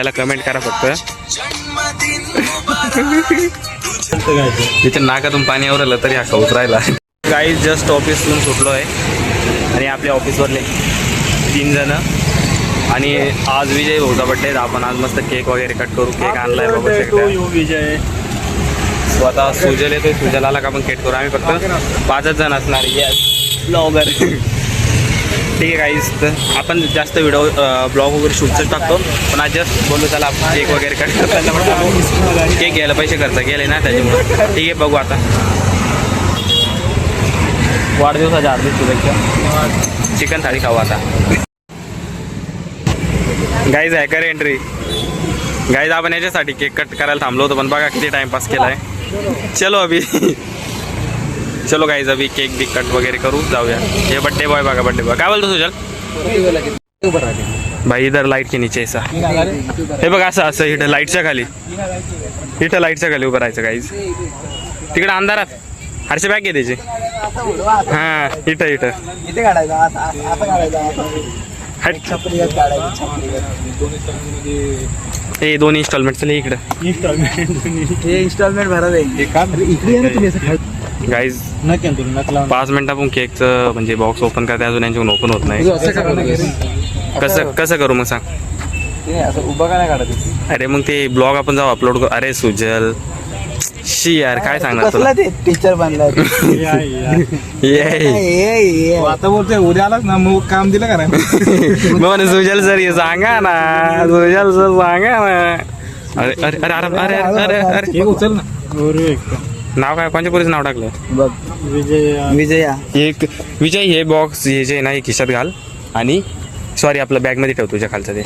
त्याला कमेंट करा फक्त. तिथे नाकातून पाणी आवरलं तरी हा खाऊच राहिला. गाईज जस्ट ऑफिसतून सुटलो आहे आणि आपल्या ऑफिसवरले 3 जण आणि आज विजय भाऊचा बड्डे. आपण आज मस्त केक वगैरे कट करू. केक आणलाय बघू शकता विजय. स्वतः सुजल येतोय. सुजल आला का आपण केक करू. आम्ही फक्त 5च जण असणार. Yes blogger. ठीक आहे गाईज. तर आपण जास्त व्हिडिओ ब्लॉग वगैरे शूटच टाकतो पण आज जस्ट बोललो त्याला आपण केक वगैरे कट करताना केक घ्यायला पैसे खर्च केले ना त्याच्यामुळे. ठीक आहे बघू आता. वाढदिवसाच्या हार्दिक शुभेच्छा. चिकन थाळी खाऊ आता. गाईज आहे कर एंट्री. गाईज आपण याच्यासाठी केक कट करायला थांबलो होतो पण बघा किती टाइमपास केलाय. चलो अभी चलो गाईज अभी केक बिक कट वगैरे करू जाऊया. हे बड्डे बॉय बघा बड्डे बॉय. काय बोलतो सुजल भाई इधर लाईट के नीचे ऐसा. हे बघा असं असं इथं लाईटच्या खाली. इथं लाईटच्या खाली उभं राहायचं गाईज. तिकडे अंधारात हरशे बॅग घे त्याचे. हा इथं इथं हे 2 इन्स्टॉलमेंट चले इकडं. इन्स्टॉलमेंट भरा गाईज 5 मिनिट आपण केकचं म्हणजे बॉक्स ओपन करते. अजून यांच्याकडून ओपन होत नाही. कसं करू मग सांग. उभा का नाही काढत. अरे मग ते ब्लॉग आपण जाऊ अपलोड करू. अरे सुजल शी यार काय सांगणार तुला. टीचर बनला. आता बोलतोय उद्या आलाच ना मग काम दिलं का नाही. मग सुजल सर ये सांगा ना. सुजल सर सांगा ना. अरे अरे अरे अरे अरे अरे अरे उचल ना. नाव काय कोणत्या पोरीचं नाव टाकलं. बघ विजया. एक विजय. हे बॉक्स हे जे नाही खिशात घाल आणि सॉरी आपलं बॅग मध्ये ठेव तुझ्या खालचं ते.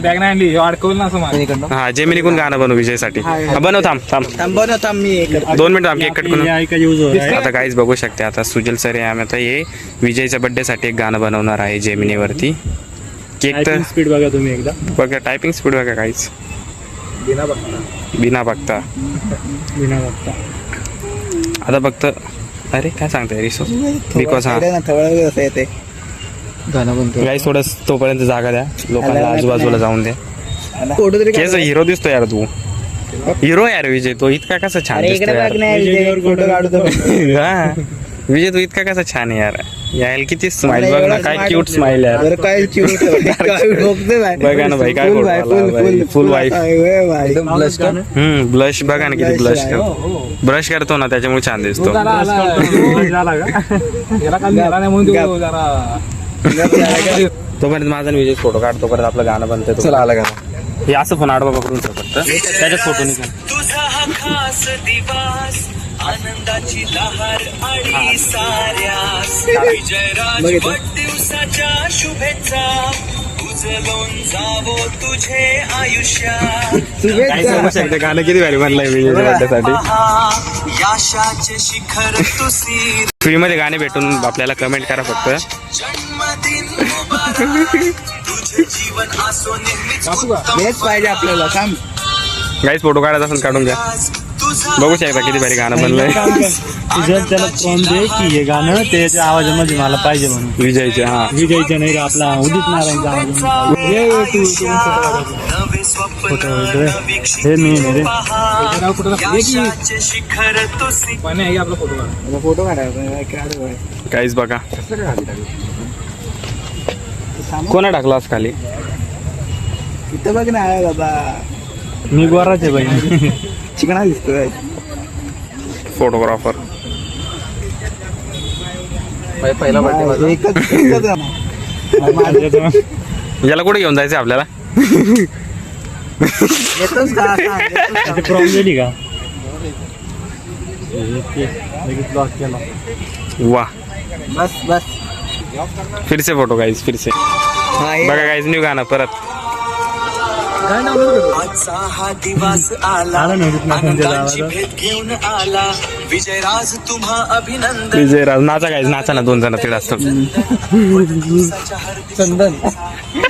बॅग नाही आणली अडकवलं ना असं. हा जेमिनीकून गाणं बनव विजयसाठी. बनव थांब थांब मी 2 मिनिट थांब. केक कट करून आता काहीच बघू शकते. आता सुजल सर आहे. आम्ही आता हे विजयच्या बर्थडे साठी एक गाणं बनवणार आहे जेमिनीवरती. केक तर स्पीड बघा तुम्ही एकदा. बघा टायपिंग स्पीड बघा काहीच बिना बघता. आता फक्त अरे काय सांगताय रिसो बिकॉज हा गाईस थोडं तोपर्यंत जागा द्या लोकांना आजूबाजूला जाऊन द्या. केस हिरो दिसतो यार तू. हिरो यार विजय तो इतका कसा छान दिसतो हा विजय तू इतका कसा छान आहे यार. यायला किती स्माइल बघ ना. काय क्यूट स्माइल यार. बघा ना भाई काय फुल वाईफ. ब्लश बघा ना किती ब्लश ब्रश करतो ना त्याच्यामुळे छान दिसतो. तोपर्यंत माझा विजय फोटो काढतो. परत आपलं गाणं बनतं. चला आलं गाणं. हे असं फोन आडवा करून फक्त त्याच्यात फोटो निघाल. आनंदाची लहर आणि साऱ्यास वाढदिवसाच्या शुभेच्छा उजळून जावो तुझे आयुष्यात. गाणं किती भारी बनलंय विजयसाठी. यशाचे शिखर तुसी. फ्री मध्ये गाणे भेटून आपल्याला कमेंट करा फक्त. जन्मदिन तुझे जीवन असो नेहमीच पाहिजे आपल्याला. काम गाईस फोटो काढायचा असेल काढून घ्या. बघू शकता किती भारी गाणं बनलंय. त्याला फोन दे की हे गाणं त्याच्या आवाजामध्ये मला पाहिजे म्हणून. विजयचे हा विजयच्या नाही आपला उदित नारायणचा आवाज. हे मेन फोटो काढायचा. काहीच बघा कोणा टाकलास खाली. इथं बघ ना बाबा मी गोराचे बाई चिकणा दिसतोय. फोटोग्राफर याला कुठे घेऊन जायचं आपल्याला. येतोच का प्रॉब्लेम दिली का. वाह बस बस फिर से फोटो गाइस फिर से बघा गाइस न्यू गाणं परत. आजचा हा दिवस आला आनंदाची भेट घेऊन आला विजयराज तुम्हा अभिनंदन. विजयराज नाचा गाईज नाचा ना 2 जण तिकडे असतात. चंदन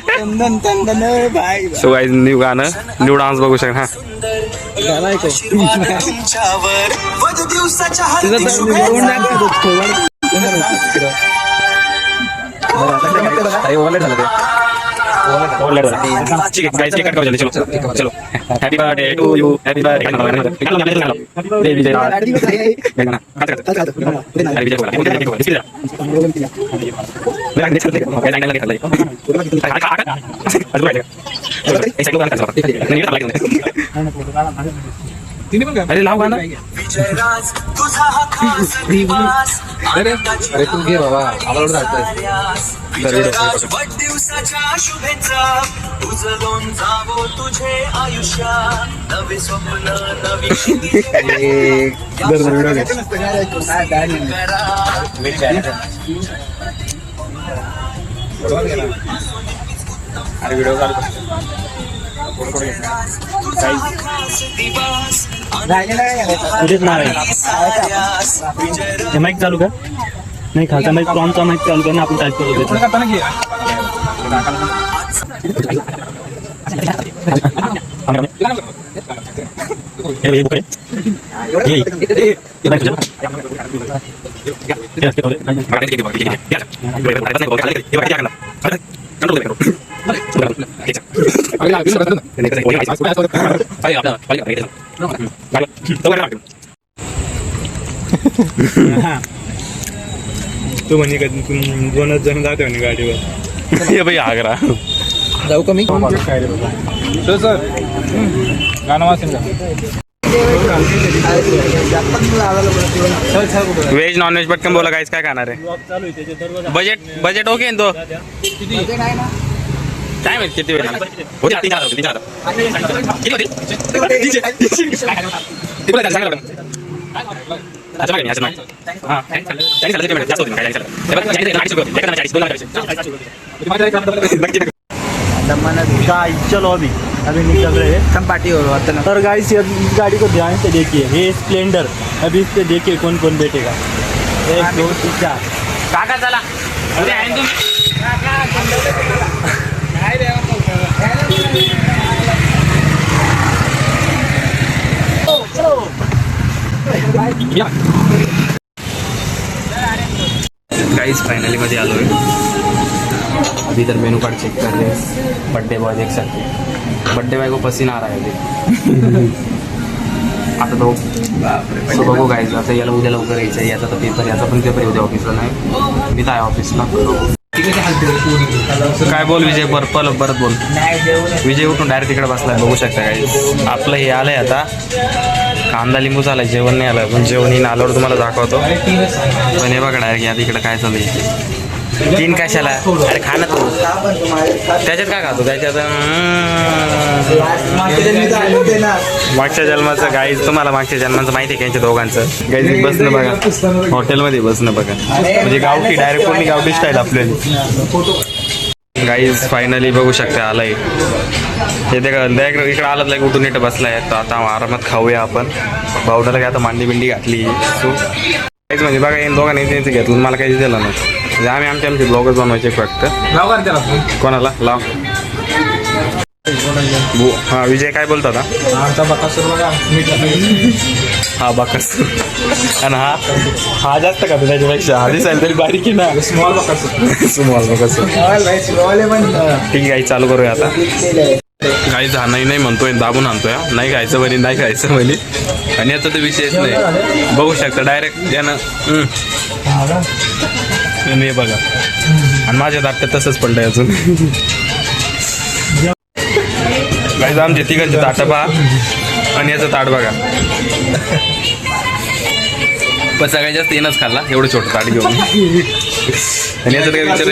चंदन चंदन भाई. सो गाईज न्यू गाणं न्यू डान्स बघू शकता. तुमच्यावर वाढदिवसाच्या ठीक है गाइस, केक कट करो जल्दी, चलो चलो। Happy birthday to you, happy birthday. Vijay अरे लाव गाणं. विजयराज तुझा हा खास दिवस अरे तू घे बाबा, आम्हाला जायचंय. विजयराज वाढदिवसाच्या शुभेच्छा उजळून जावो तुझे आयुष्य नवे स्वप्न नवी क्षितिजे. अरे व्हिडिओ चालू कर. तुझा हा खास दिवस उद्याच नाव आहे. माईक चालू का नाही, खालचा माईक प्रॉमचा माईक चालू कर ना, आपण टाईप करू देतो. तू म्हणे दोनच जण जाते म्हणे गाडीवर. ये भाई आगरा जाऊ का मी सर गाणं वाचून व्हेज नॉन व्हेज पटकन बोला गाईस, काय खाणार आहे? बजेट ओके तो काय माहित किती वेळ चलो अभी निकल रहे हैं हम पार्टी हो रहा है. और गाइस इस गाड़ी को ध्यान से देखिए, ये स्प्लेंडर. अभी इस पे देखिए कौन कौन बैठेगा. 1 2 3 4. काका चला उद्या आहे तुम्ही. गाइस फाइनली मध्ये आलोय. अभी तर मेनू कार्ड चेक कर रहे हैं. बर्थडे बॉय देख सकते हैं. बर्थडे बॉय को पसीना आ रहा है अभी. आता तो सो बघू गाईज. आता याला उद्या लवकर यायचं आहे. याचा तर पेपर, याचा पण पेपर उद्या ऑफिसला नाही. मी तर आहे ऑफिसला. काय बोल विजय, परत बोल. विजय उठून डायरेक्ट तिकडे बसलाय, बघू शकता गाईज. आपलं हे आलंय आता कांदा लिंबू झालाय, जेवण नाही आलं. पण जेवण येईन आल्यावर तुम्हाला दाखवतो. पण हे बघा डायरेक्ट या तिकडे काय चालू आहे. 3 कशाला? अरे खा ना तू. त्याच्यात काय खातो? त्याच्यात मागच्या जन्माचं गाईज. तुम्हाला मागच्या जन्माचं माहिती आहे का यांच्या दोघांचं? गाईज बसणं बघा, हॉटेलमध्ये बसणं बघा. म्हणजे गावठी, डायरेक्ट कोणी गावठी स्टाईल आपल्याला. गाईज फायनली बघू शकता आलाय. हे ते इकडे आलं लाईक उठून इथं बसलाय. तर आता आरामात खाऊया आपण. भावडाला काय आता मांडी बिंडी घातली. सो गाईज म्हणजे बघा या दोघांनी त्यांचं घेतलं, मला काही दिलं नाही. म्हणजे आम्ही आमचे ब्लॉगच बनवायचे फक्त. कोणाला लाव. हा विजय काय बोलतो आता? हा बाकस. आणि हा जास्त का त्याच्यापेक्षा? हा दिसायला तरी बारीक आहे ना. स्मॉल बाकस. ठीक आहे चालू करूया आता. गाईच हा नाही म्हणतोय, दाबून आणतोय. नाही खायचं म्हणे, नाही खायचं म्हणे. आणि याचा तर विषयच नाही. बघू शकता डायरेक्ट यानं हे बघा. आणि माझ्या दाट्यात तसंच पडलंय अजून. गाईज आमचे तिघांचे ताट पहा आणि याचं ताट बघा. पण सगळ्यात जास्त येणंच खाल्ला एवढं छोटं ताट घेऊन. आणि याचं काय विचार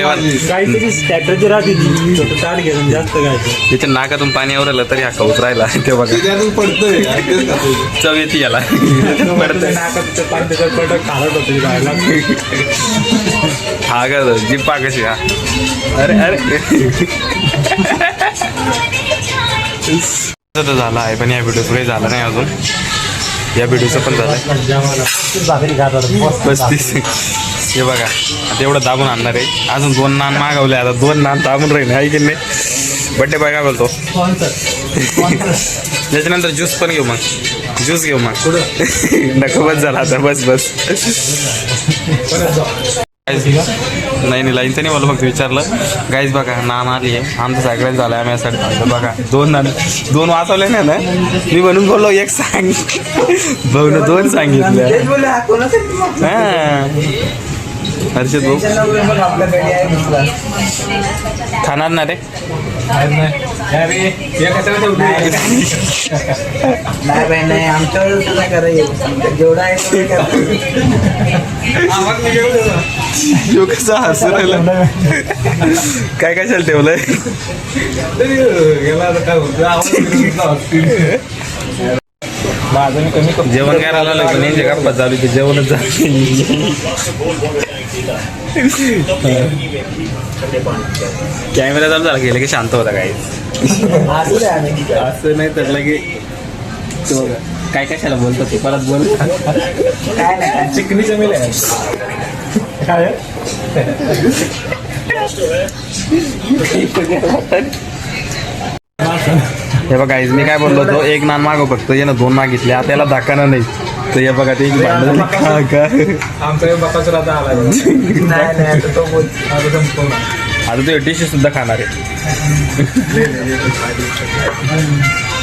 त्याच्या नाकातून पाणी आवरलं तरी हा खाऊच राहिला. ते बघा चव येते याला. हा ग जिप्पा कशी हा. अरे झाला आहे. पण या व्हिडिओचं काही झालं नाही अजून. या व्हिडिओचं पण झालंय 35. हे बघा आता एवढं दाबून आणणार आहे. अजून 2 नान मागवले. आता 2 नान दाबून राहील आहे की नाही. बड्डे बॉय काय बोलतो? त्याच्यानंतर ज्यूस पण घेऊ. मग ज्यूस घेऊ मग. नको बस झाला आता. बस नाही लाईनचं नाही मला फक्त विचारलं. गाईज बघा नान आली आहे, आमचं सगळ्यात झालं आम्ही यासाठी थांबलो. बघा 2 नान 2 वाचवले नाही ना, मी म्हणून बोललो 1 सांग. भाऊन 2 सांगितलं. हां हर्षद भाऊ खाणार ना रे? नाही आमच्यावर जेवढा आहे यो कसा हसू राहिला. काय कशाला ठेवलंय? जेवण करायला लागलं नाही गप्पा चालू की जेवणच कॅमेरा चालू झाला गेलं की शांत होता काही असं नाही तर लगे काय कशाला बोलतो ते परत बोल. काय नाही चिकनी जमेल काय हे बघा मी काय बोललो होतो 1 नान मागव फक्त ये ना 2 मागितले आता याला दाखवणार नाही तर हे बघा ते एक भांडण का आमचा बापाचा राजा आला नाही तो बोल आता ते डिश सुद्धा खाणार आहे.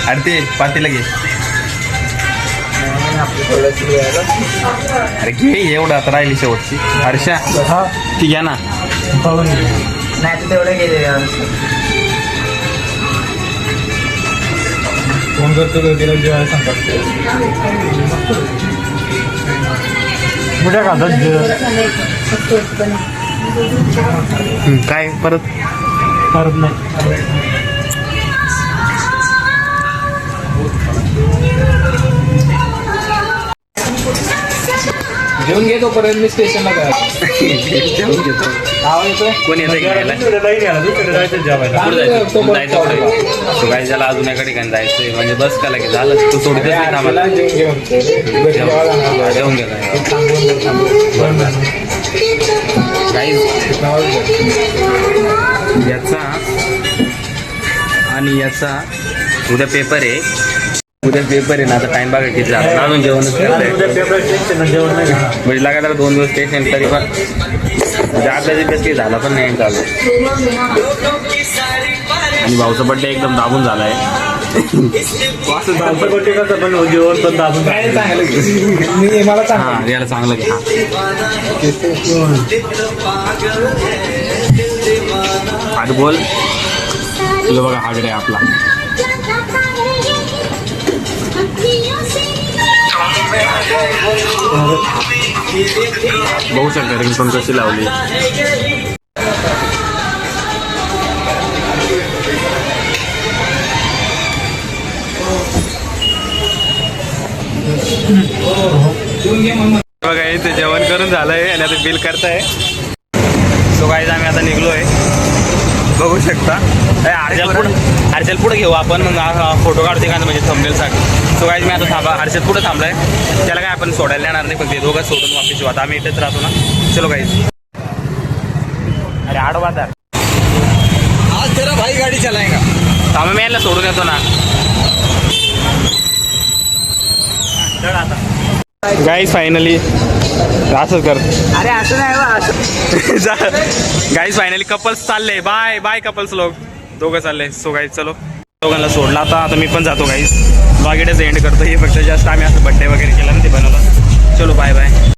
अरे ते पातीला घे. अरे घे एवढं आता राहिली शेवटची. हर्षा ती घ्या ना. नाही तर तेवढे गेले फोन करतो तिला जेवायला सांगतात. कुठे खातात काय परत करत नाही. जेवून घेतो पर्यंत मी स्टेशनला काय जेवून घेतो. आवाज येतोय. कोण येतं घ्यायला? पुढे जायचं पुढे. तो काय झाला अजून एका ठिकाणी जायचंय म्हणजे बस का लगेच झालं तू सोडतेच नाही आम्हाला. जेवून घे याचा आणि याचा उद्या पेपर आहे. उद्या पेपर आहे ना आता टाइम बघा किती झाला अजून जेवणच म्हणजे लगातार 2 दिवस टेन्शन तरी पण म्हणजे आपल्या दिवस काही झाला पण नाही चालू. आणि भाऊचा बड्डे एकदम दाबून झाला आहे. पण जेवण पण दाबून मला हां याला चांगलं घ्या. आता बोल तुला बघा हागडे आपला बघू शकता रिंगटोन कशी लावली. बघा इथे जेवण करून झालंय आणि आता बिल करताय. सो गाईज आम्ही आता निघलोय बघू शकता. हर्षल पुढे घेऊ आपण मग फोटो काढते का म्हणजे थंबनेलसाठी. सो गाईज मी आता हर्षल पुढे थांबलाय त्याला काय आपण सोडायला येणार नाही फक्त दोघं सोडून वापिस येऊ. आता आम्ही इथेच राहतो ना. चलो गाईज. अरे आडवादार आज तेरा भाई गाडी चलाएगा. थांबा मी याला सोडून येतो ना. गाईज फायनली असंच कर. अरे असं नाही गाईज फायनली कपल्स चालले. बाय बाय कपल्स लोक दोघं चालले. सो गाईज चलो दोघांना सोडला आता मी पण जातो गाईज. ब्लॉग इथेच एंड करतो. हे फक्त जस्ट आम्ही असं बड्डे वगैरे केला ना ते बनवलं. चलो बाय बाय.